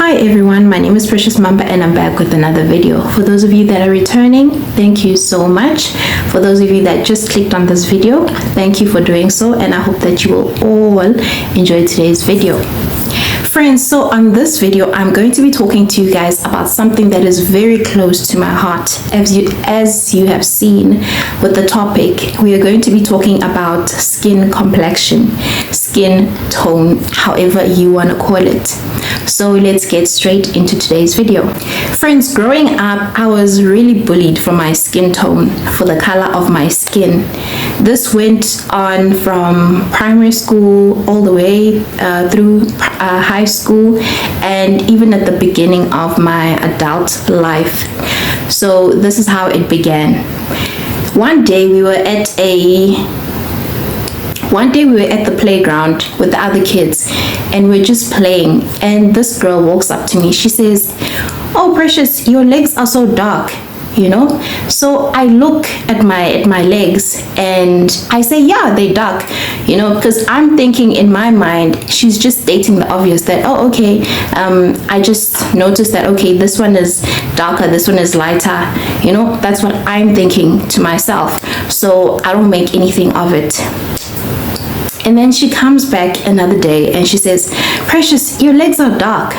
Hi everyone, my name is Precious Mamba and I'm back with another video. For those of you that are returning, thank you so much. For those of you that just clicked on this video, thank you for doing so, and I hope that you will all enjoy today's video. Friends, so on this video, I'm going to be talking to you guys about something that is very close to my heart. As you have seen with the topic, we are going to be talking about skin complexion, skin tone, however you want to call it. So let's get straight into today's video. Friends, growing up, I was really bullied for my skin tone, for the color of my skin. This went on from primary school all the way through high school, and even at the beginning of my adult life. So this is how it began. One day we were at the playground with the other kids, and we're just playing, and this girl walks up to me. She says, "Oh Precious, your legs are so dark," you know. So I look at my legs and I say, yeah, they're dark, you know, because I'm thinking in my mind she's just stating the obvious, that oh okay, I just noticed that okay, this one is darker, this one is lighter, you know. That's what I'm thinking to myself, so I don't make anything of it. And then she comes back another day and she says, "Precious, your legs are dark,"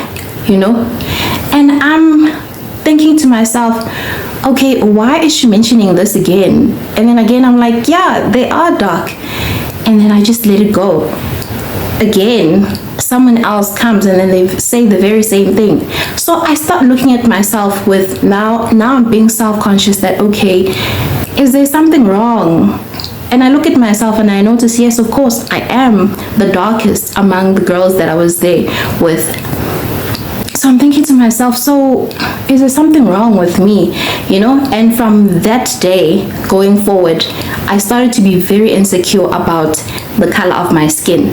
you know. And I'm thinking to myself, okay, why is she mentioning this again? And then again I'm like, yeah, they are dark. And then I just let it go. Again, someone else comes and then they say the very same thing. So I start looking at myself with now I'm being self-conscious that okay, is there something wrong? And I look at myself and I notice, yes, of course, I am the darkest among the girls that I was there with. So I'm thinking to myself, so is there something wrong with me, you know? And from that day going forward, I started to be very insecure about the color of my skin.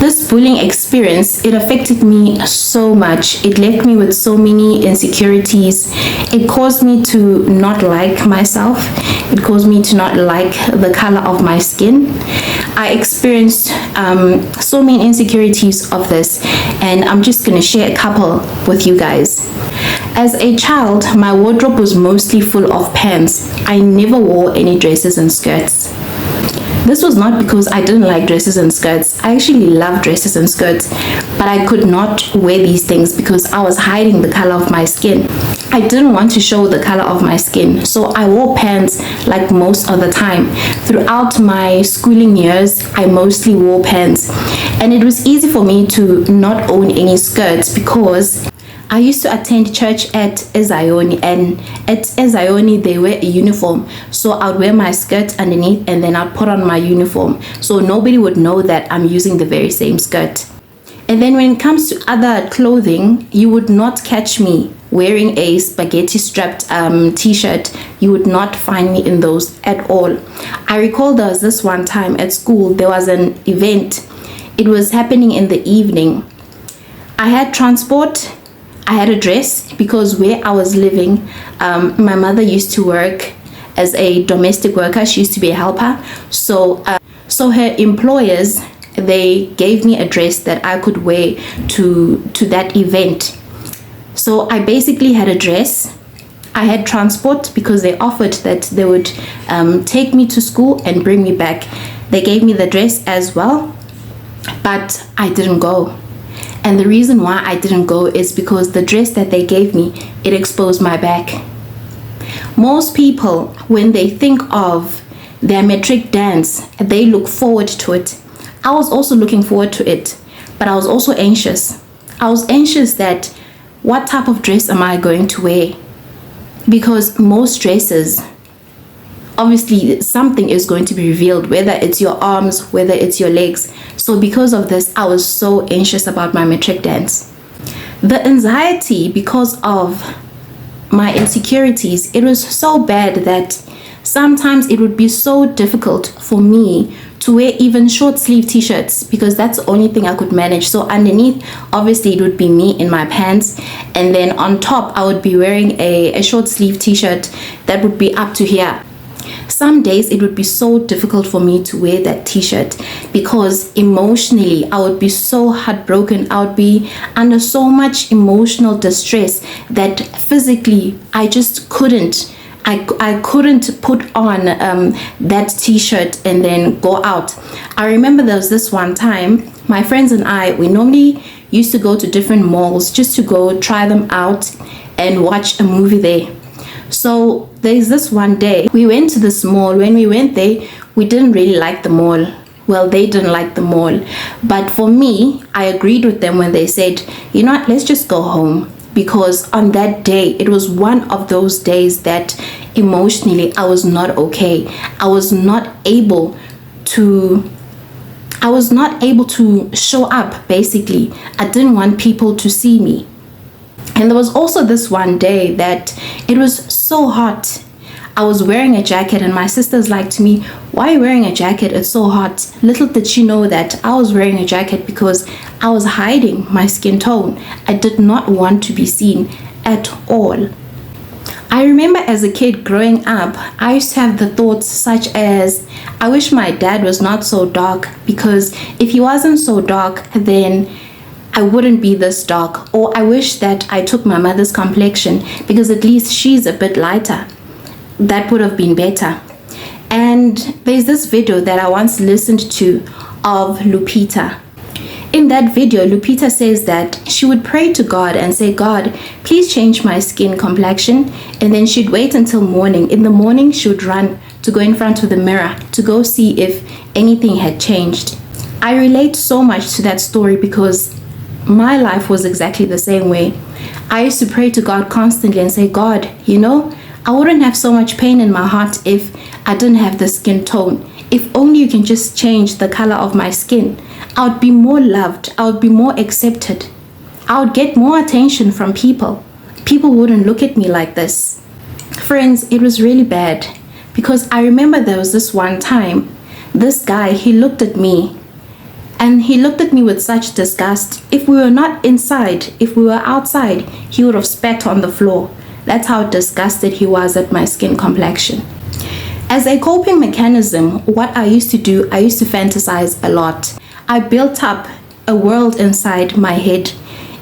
This bullying experience, it affected me so much. It left me with so many insecurities. It caused me to not like myself. It caused me to not like the color of my skin. I experienced so many insecurities of this, and I'm just going to share a couple with you guys. As a child, my wardrobe was mostly full of pants. I never wore any dresses and skirts. This was not because I didn't like dresses and skirts. I actually love dresses and skirts, but I could not wear these things because I was hiding the color of my skin. I didn't want to show the color of my skin, so I wore pants like most of the time. Throughout my schooling years, I mostly wore pants, and it was easy for me to not own any skirts because I used to attend church at Ezioni, and at Ezioni they wear a uniform, so I would wear my skirt underneath and then I'd put on my uniform, so nobody would know that I'm using the very same skirt. And then when it comes to other clothing, you would not catch me wearing a spaghetti strapped t-shirt. You would not find me in those at all. I recall there was this one time at school, there was an event. It was happening in the evening. I had transport, I had a dress, because where I was living, my mother used to work as a domestic worker. She used to be a helper. So her employers, they gave me a dress that I could wear to that event. So I basically had a dress. I had transport because they offered that they would take me to school and bring me back. They gave me the dress as well, but I didn't go. And the reason why I didn't go is because the dress that they gave me, it exposed my back. Most people, when they think of their matric dance, they look forward to it. I was also looking forward to it, but I was also anxious. I was anxious that what type of dress am I going to wear? Because most dresses, obviously something is going to be revealed, whether it's your arms, whether it's your legs. So because of this, I was so anxious about my matric dance. The anxiety because of my insecurities, it was so bad that sometimes it would be so difficult for me to wear even short sleeve t-shirts, because that's the only thing I could manage. So underneath, obviously it would be me in my pants, and then on top I would be wearing a short sleeve t-shirt that would be up to here. Some days it would be so difficult for me to wear that t-shirt because emotionally I would be so heartbroken. I would be under so much emotional distress that physically I just couldn't. I couldn't put on that t-shirt and then go out. I remember there was this one time, my friends and I, we normally used to go to different malls just to go try them out and watch a movie there. So there's this one day we went to this mall. When we went there, we didn't really like the mall. Well, they didn't like the mall. But for me, I agreed with them when they said, you know what, let's just go home. Because on that day, it was one of those days that emotionally I was not okay. I was not able to show up, basically. I didn't want people to see me. And there was also this one day that it was so hot. I was wearing a jacket and my sister's like to me, why are you wearing a jacket? It's so hot. Little did she know that I was wearing a jacket because I was hiding my skin tone. I did not want to be seen at all. I remember as a kid growing up, I used to have the thoughts such as, I wish my dad was not so dark, because if he wasn't so dark, then I wouldn't be this dark. Or I wish that I took my mother's complexion because at least she's a bit lighter. That would have been better. And there's this video that I once listened to of Lupita. In that video, Lupita says that she would pray to God and say, God, please change my skin complexion. And then she'd wait until morning. In the morning, she would run to go in front of the mirror to go see if anything had changed. I relate so much to that story because my life was exactly the same way. I used to pray to God constantly and say, God, you know, I wouldn't have so much pain in my heart if I didn't have the skin tone. If only you can just change the color of my skin, I would be more loved. I would be more accepted. I would get more attention from people. People wouldn't look at me like this. Friends, it was really bad because I remember there was this one time, this guy, he looked at me and he looked at me with such disgust. If we were not inside, if we were outside, he would have spat on the floor. That's how disgusted he was at my skin complexion. As a coping mechanism, what I used to do, I used to fantasize a lot. I built up a world inside my head.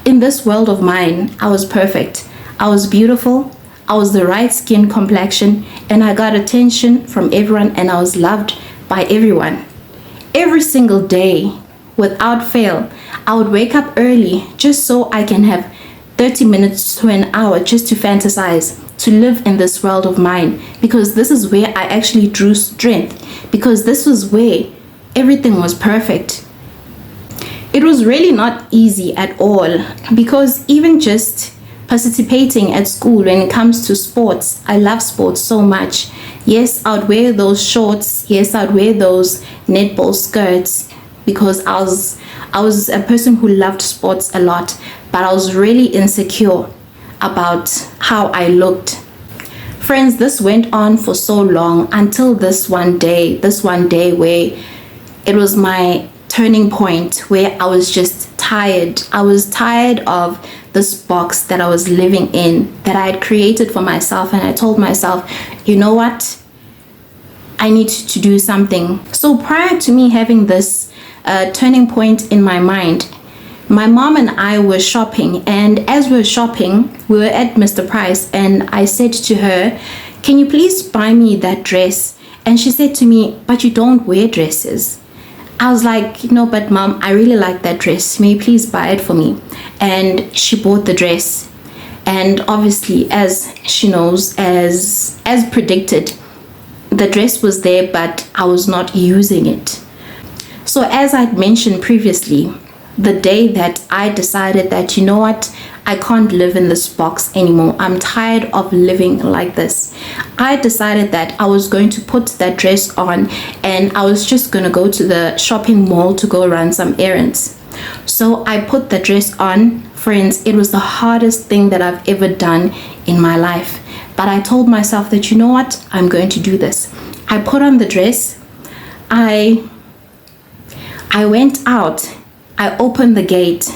In this world of mine, I was perfect. I was beautiful. I was the right skin complexion, and I got attention from everyone, and I was loved by everyone. Every single day, without fail, I would wake up early just so I can have 30 minutes to an hour just to fantasize, to live in this world of mine, because this is where I actually drew strength, because this was where everything was perfect. It was really not easy at all, because even just participating at school when it comes to sports, I love sports so much. Yes, I would wear those shorts. Yes, I would wear those netball skirts because I was a person who loved sports a lot, but I was really insecure about how I looked. Friends, this went on for so long until this one day where it was my turning point, where I was just tired. I was tired of this box that I was living in, that I had created for myself, and I told myself, you know what? I need to do something. So prior to me having this turning point in my mind, my mom and I were shopping, and as we were shopping, we were at Mr. Price, and I said to her, can you please buy me that dress? And she said to me, but you don't wear dresses. I was like, no, but mom, I really like that dress. May you please buy it for me? And she bought the dress. And obviously, as she knows, as predicted, the dress was there, but I was not using it. So as I'd mentioned previously, the day that I decided that, you know what, I can't live in this box anymore. I'm tired of living like this. I decided that I was going to put that dress on, and I was just going to go to the shopping mall to go run some errands. So I put the dress on. Friends, it was the hardest thing that I've ever done in my life. But I told myself that, you know what, I'm going to do this. I put on the dress. I went out. I opened the gate.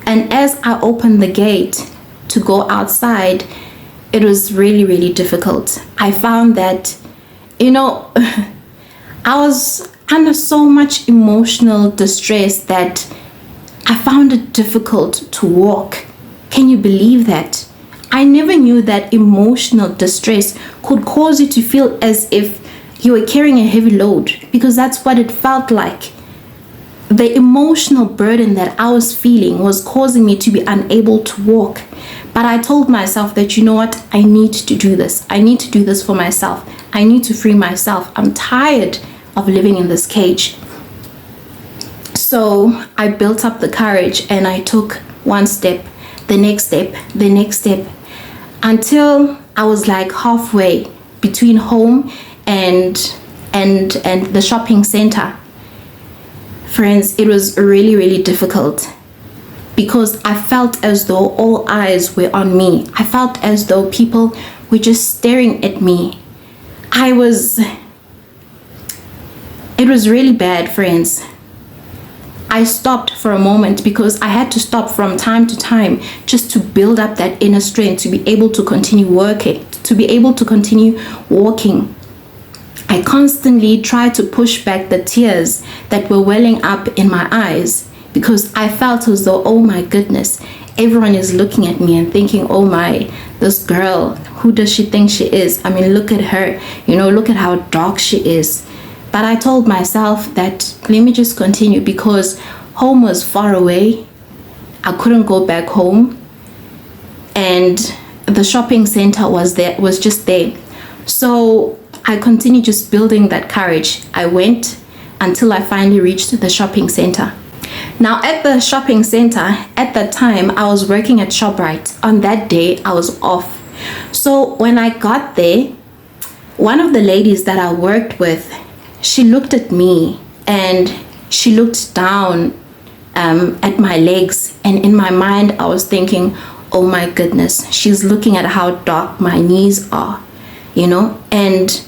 And as I opened the gate to go outside, it was really, really difficult. I found that You know, I was under so much emotional distress that I found it difficult to walk. Can you believe that? I never knew that emotional distress could cause you to feel as if you were carrying a heavy load, because that's what it felt like. The emotional burden that I was feeling was causing me to be unable to walk. But I told myself that, you know what, I need to do this. I need to do this for myself. I need to free myself. I'm tired of living in this cage. So I built up the courage and I took one step, the next step, the next step, until I was like halfway between home and the shopping center. Friends, it was really, really difficult because I felt as though all eyes were on me. I felt as though people were just staring at me. It was really bad, friends. I stopped for a moment because I had to stop from time to time just to build up that inner strength to be able to continue working, to be able to continue walking. I constantly tried to push back the tears that were welling up in my eyes because I felt as though, oh my goodness, everyone is looking at me and thinking, oh my, this girl, who does she think she is? I mean, look at her, look at how dark she is. But I told myself that let me just continue because home was far away. I couldn't go back home. And the shopping center was just there. So I continued just building that courage. I went until I finally reached the shopping center. Now at the shopping center, at that time, I was working at ShopRite. On that day, I was off. So when I got there, one of the ladies that I worked with, she looked at me and she looked down at my legs. And in my mind, I was thinking, oh my goodness, she's looking at how dark my knees are, and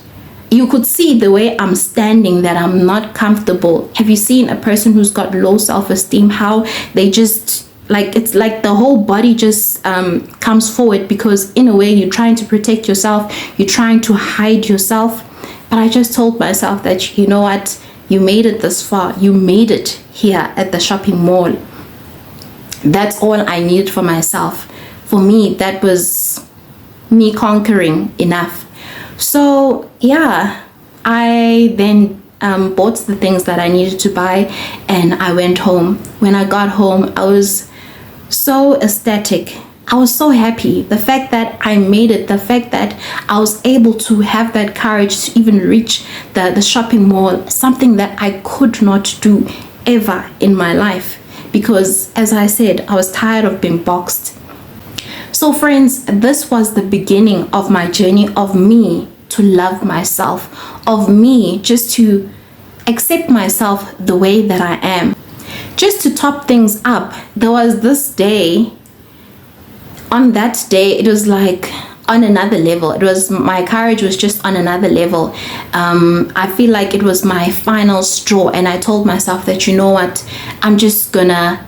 you could see the way I'm standing that I'm not comfortable. Have you seen a person who's got low self-esteem, how they just it's like the whole body just comes forward because in a way you're trying to protect yourself, you're trying to hide yourself. But I just told myself that, you know what, you made it this far, you made it here at the shopping mall. That's all I needed for myself. For me, that was me conquering enough. So yeah, I then bought the things that I needed to buy and I went home. When I got home, I was so ecstatic. I was so happy. The fact that I made it, the fact that I was able to have that courage to even reach the shopping mall, something that I could not do ever in my life because, as I said, I was tired of being boxed. So friends, this was the beginning of my journey of me to love myself, of me just to accept myself the way that I am. Just to top things up, there was this day. On that day, it was like on another level. My courage was just on another level. I feel like it was my final straw, and I told myself that, you know what, I'm just gonna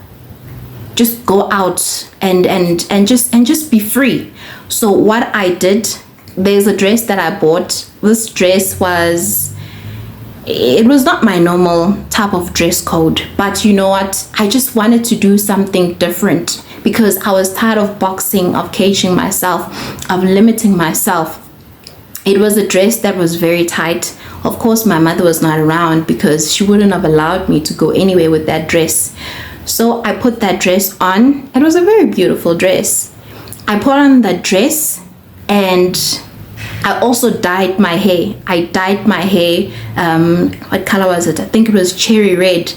just go out and just be free. So what I did, there's a dress that I bought. This dress was not my normal type of dress code, but you know what, I just wanted to do something different because I was tired of boxing, of caging myself, of limiting myself. It was a dress that was very tight. Of course, my mother was not around because she wouldn't have allowed me to go anywhere with that dress. So I put that dress on. It was a very beautiful dress. I put on that dress and I also dyed my hair. I dyed my hair, what color was it? I think it was cherry red.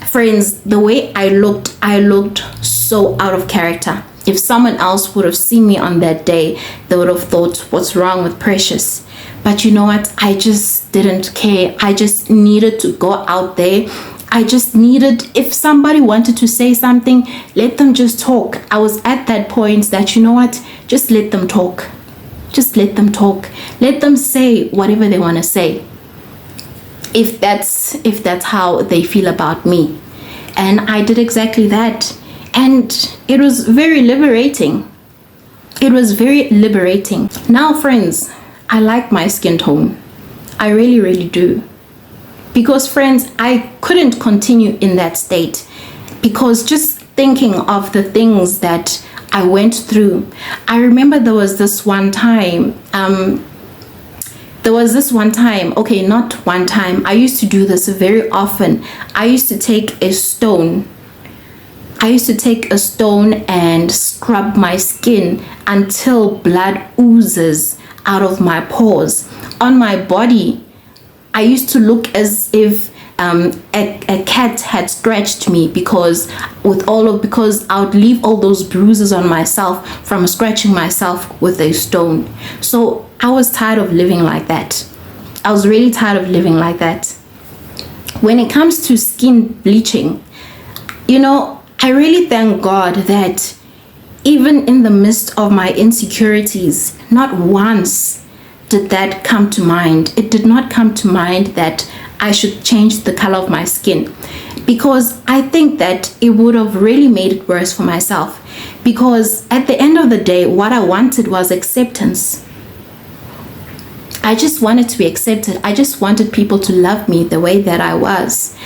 Friends, the way I looked so out of character. If someone else would have seen me on that day, they would have thought, what's wrong with Precious? But you know what? I just didn't care. I just needed to go out there. I just needed, if somebody wanted to say something, let them just talk. I was at that point that, you know what? Just let them talk. Just let them talk. Let them say whatever they want to say. If that's how they feel about me. And I did exactly that. And it was very liberating. It was very liberating. Now, friends, I like my skin tone. I really, really do. Because, friends, I couldn't continue in that state, because just thinking of the things that I went through. I remember there was this one time, okay, not one time, I used to do this very often. I used to take a stone and scrub my skin until blood oozes out of my pores. On my body, I used to look as if a cat had scratched me, because I would leave all those bruises on myself from scratching myself with a stone. So I was tired of living like that. I was really tired of living like that. When it comes to skin bleaching, I really thank God that even in the midst of my insecurities, not once did that come to mind. It did not come to mind that I should change the color of my skin, because I think that it would have really made it worse for myself. Because at the end of the day, what I wanted was acceptance. I just wanted to be accepted. I just wanted people to love me the way that I was,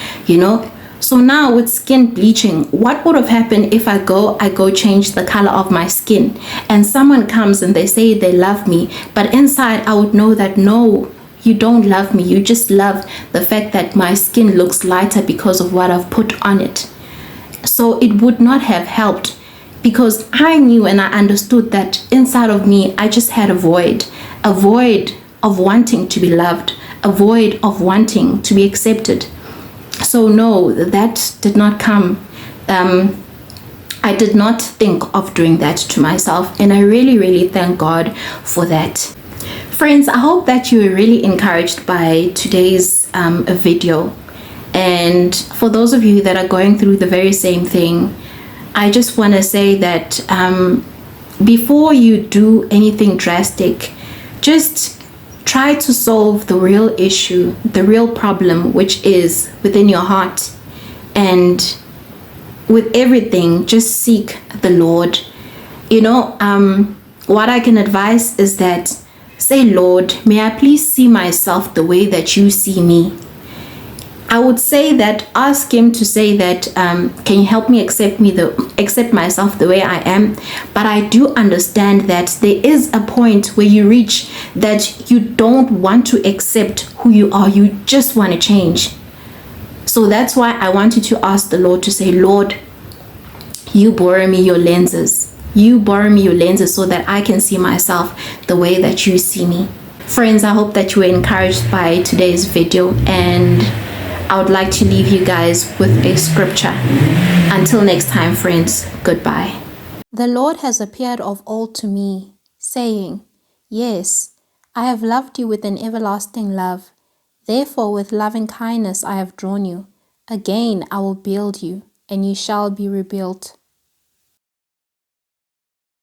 So now with skin bleaching, what would have happened if I go change the color of my skin, and someone comes and they say they love me, but inside I would know that no, you don't love me. You just love the fact that my skin looks lighter because of what I've put on it. So it would not have helped, because I knew and I understood that inside of me, I just had a void of wanting to be loved, a void of wanting to be accepted. So no, that did not come. I did not think of doing that to myself, and I really, really thank God for that. Friends, I hope that you were really encouraged by today's video. And for those of you that are going through the very same thing, I just want to say that before you do anything drastic, just try to solve the real issue, the real problem, which is within your heart. And with everything, just seek the Lord. What I can advise is that, say, Lord, may I please see myself the way that you see me. I would say that ask him to say that, can you help me accept myself the way I am? But I do understand that there is a point where you reach that you don't want to accept who you are. You just want to change. So that's why I want you to ask the Lord to say, Lord, you borrow me your lenses. You borrow me your lenses so that I can see myself the way that you see me. Friends, I hope that you were encouraged by today's video, and I would like to leave you guys with a scripture. Until next time, friends, goodbye. The Lord has appeared of old to me, saying, yes, I have loved you with an everlasting love. Therefore with loving kindness I have drawn you. Again I will build you, and you shall be rebuilt.